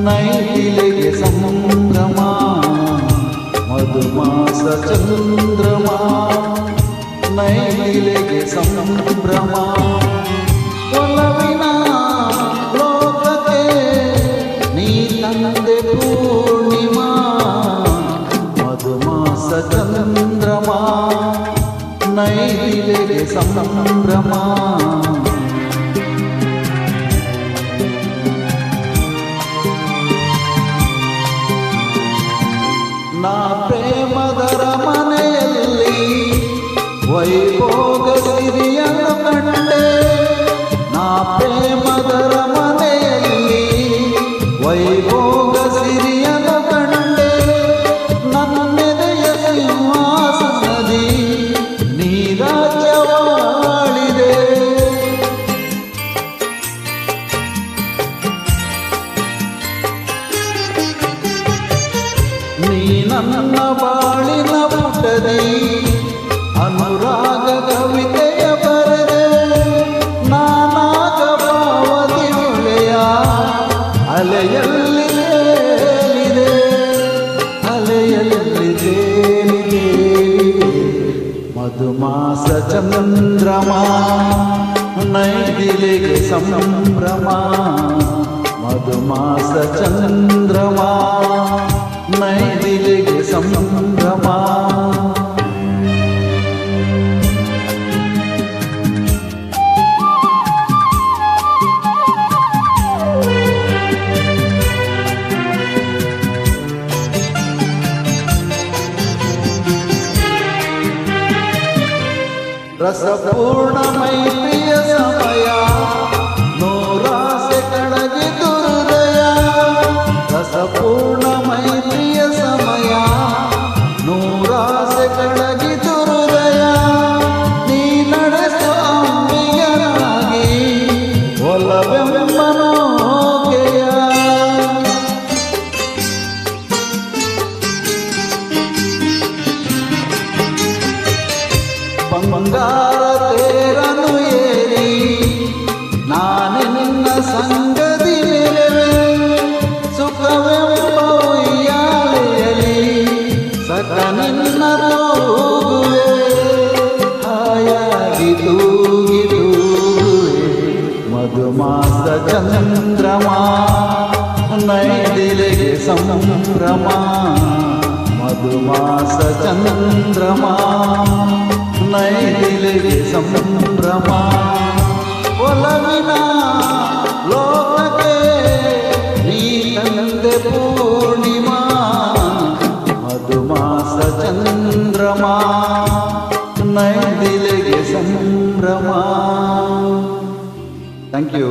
ನೈದಿಲೆಗೆ ಸಂಭ್ರಮ ಮಧುಮಾಸ ಚಂದ್ರಮ ನೈದಿಲೆಗೆ ಸಂಭ್ರಮ ಒಲವಿನ ಲೋಕಕ್ಕೆ ನೀ ತಂದೆ ಪೂರ್ಣಿಮಾ ಮಧುಮಾಸ ಚಂದ್ರಮ ನೈದಿಲೆಗೆ ಸಂಭ್ರಮ ನಾ ಪ್ರೇಮದರ ಮನೆಯಲ್ಲಿ ವೈಭೋಗ ಸಿರಿಯನ್ನು ಕಂಡೆ ನಾ ಪ್ರೇಮದರ ಮನೆಯಲ್ಲಿ ವೈಭೋಗ ಸಿರಿಯನ್ನು ಕಂಡೆ ನನ್ನೆದೆಯ ಸಿಂಹಾಸನದಿ ನೀ ರಾಜ್ಯವಾಳಿದೆ ನೀ ನನ್ನ ಬಾಳಿನ ಪುಟದಿ ಅನುರಾಗ ಕವಿತೆಯ ಬರೆದೆ ನಾನಾಗ ಭಾವದಿ ಹೊಳೆಯ ಅಲೆಯಲ್ಲಿ ತೇಲಿದೆ ಅಲೆಯಲ್ಲಿ ತೇಲಿದೆ ಮಧುಮಾಸ ಚಂದ್ರಮ ನೈದಿಲೆಗೆ ಸಂಭ್ರಮ ಮಧುಮಾಸ ಚಂದ್ರಮ ನೈದಿಲೆಗೆ ಸಂಭ್ರಮ ರಸಪೂರ್ಣ ಮೈತ್ರಿಯ ಸಮಯ ನೂರಾಸೆ ಕಳಗಿತು ಹೃದಯ ರಸಪೂರ್ಣ ಮೈತ್ರಿಯ ಸಮಯ ನೂರಾಸೆ ಕಳಗಿತು ಹೃದಯ ನೀ ನಡೆಸುವ ಅಂಬಿಗನಾಗಿ ಒಲವೆಂಬ ನೌಕೆಯ ಬಂಗಾರ ತೇರನು ಏರಿ ನಾನೇ ನಿನ್ನ ಸಂಗತಿ ನೆರವೆ ಸುಖವೆಂಬ ಉಯ್ಯಾಲೆಯಲ್ಲಿ ಸಕ ನಿನ್ನ ತೂಗುವೆ ಹಾಯಾಗಿ ತೂಗಿ ತೂಗುವೆ ಮಧುಮಾಸ ಚಂದ್ರಮ ನೈದಿಲೆಗೆ ಸಂಭ್ರಮ ಮಧುಮಾಸ ಚಂದ್ರಮ ನೈದಿಲೆಗೆ ಸಂಭ್ರಮ ಒಲವಿನ ಲೋಕಕ್ಕೆ ನೀ ತಂದೆ ಪೂರ್ಣಿಮಾ ಮಧುಮಾಸ ಚಂದ್ರಮ ನೈದಿಲೆಗೆ ಸಂಭ್ರಮ. Thank you.